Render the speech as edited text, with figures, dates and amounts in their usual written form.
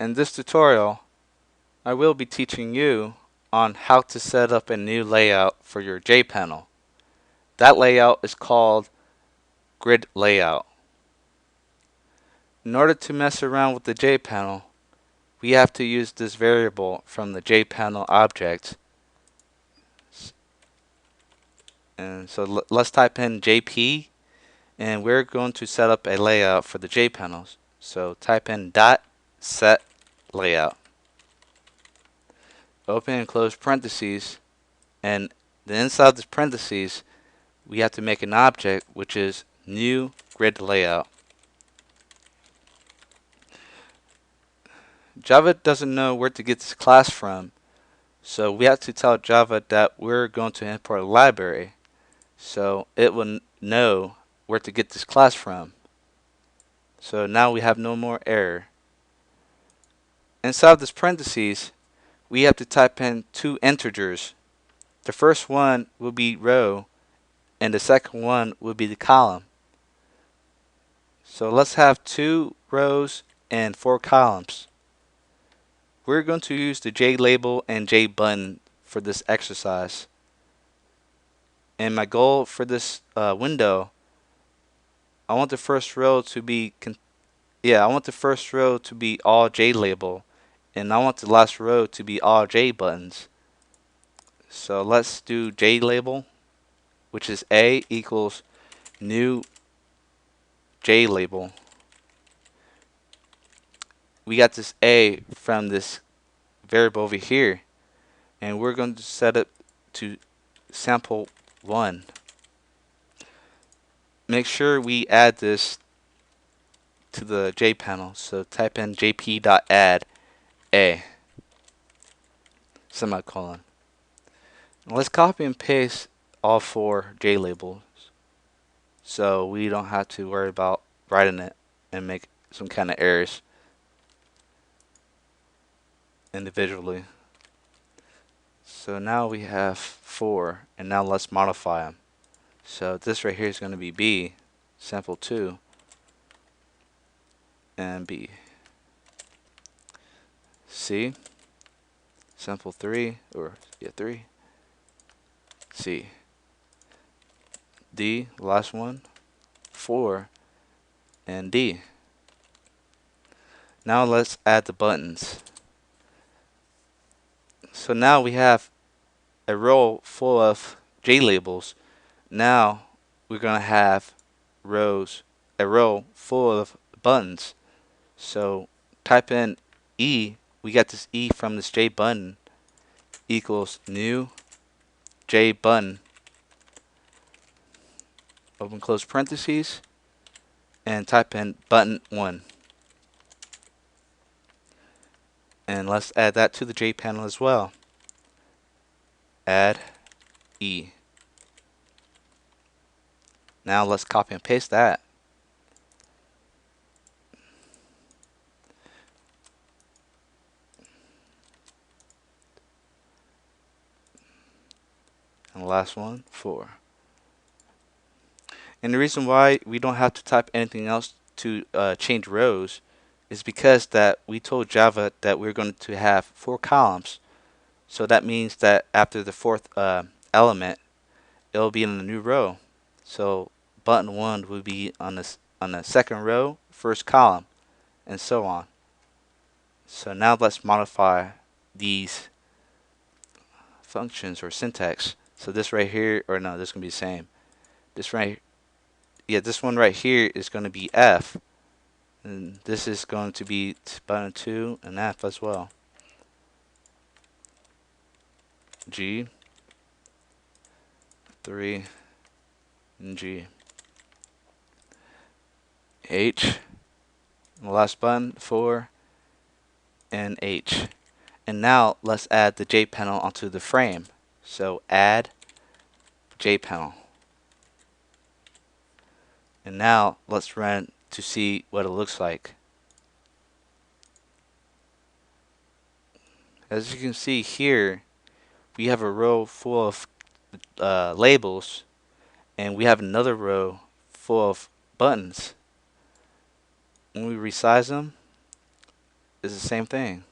In this tutorial, I will be teaching you on how to set up a new layout for your JPanel. That layout is called GridLayout. In order to mess around with the JPanel, we have to use this variable from the JPanel object. And so let's type in JP, and we're going to set up a layout for the JPanels. So type in dot set layout. Open and close parentheses, and then inside this parentheses we have to make an object which is new grid layout. Java doesn't know where to get this class from, so we have to tell Java that we're going to import a library so it will know where to get this class from. So now we have no more error. Inside this parentheses we have to type in two integers. The first one will be row and the second one will be the column. So let's have 2 rows and 4 columns. We're going to use the J label and J button for this exercise. And my goal for this window, I want the first row to be all J label, and I want the last row to be all J buttons. So let's do J label, which is A equals new J label. We got this A from this variable over here, and we're going to set it to sample 1. Make sure we add this to the JPanel, so type in jp.add a semicolon. Now let's copy and paste all 4 J labels so we don't have to worry about writing it and make some kind of errors individually. So now we have 4, and now let's modify them. So this right here is going to be B, sample 2, and B. C, sample 3, or 3. C. D, last one, 4, and D. Now let's add the buttons. So now we have a row full of J labels. Now we're going to have a row full of buttons. So type in E, we got this E from this J button, equals new J button. Open close parentheses and type in button 1. And let's add that to the JPanel as well. Add E. Now let's copy and paste that. And the last one, 4. And the reason why we don't have to type anything else to change rows is because that we told Java that we're going to have 4 columns. So that means that after the 4th element, it'll be in a new row. So button 1 will be on the 2nd row, 1st column, and so on. So now let's modify these functions or syntax. So this right here, or no, this is going to be the same. This one right here is going to be F. And this is going to be button 2 and F as well. G, 3, and G. H, and the last button, 4, and H. And now let's add the JPanel onto the frame. So add JPanel. And now let's run to see what it looks like. As you can see here, we have a row full of labels, and we have another row full of buttons. When we resize them, is the same thing.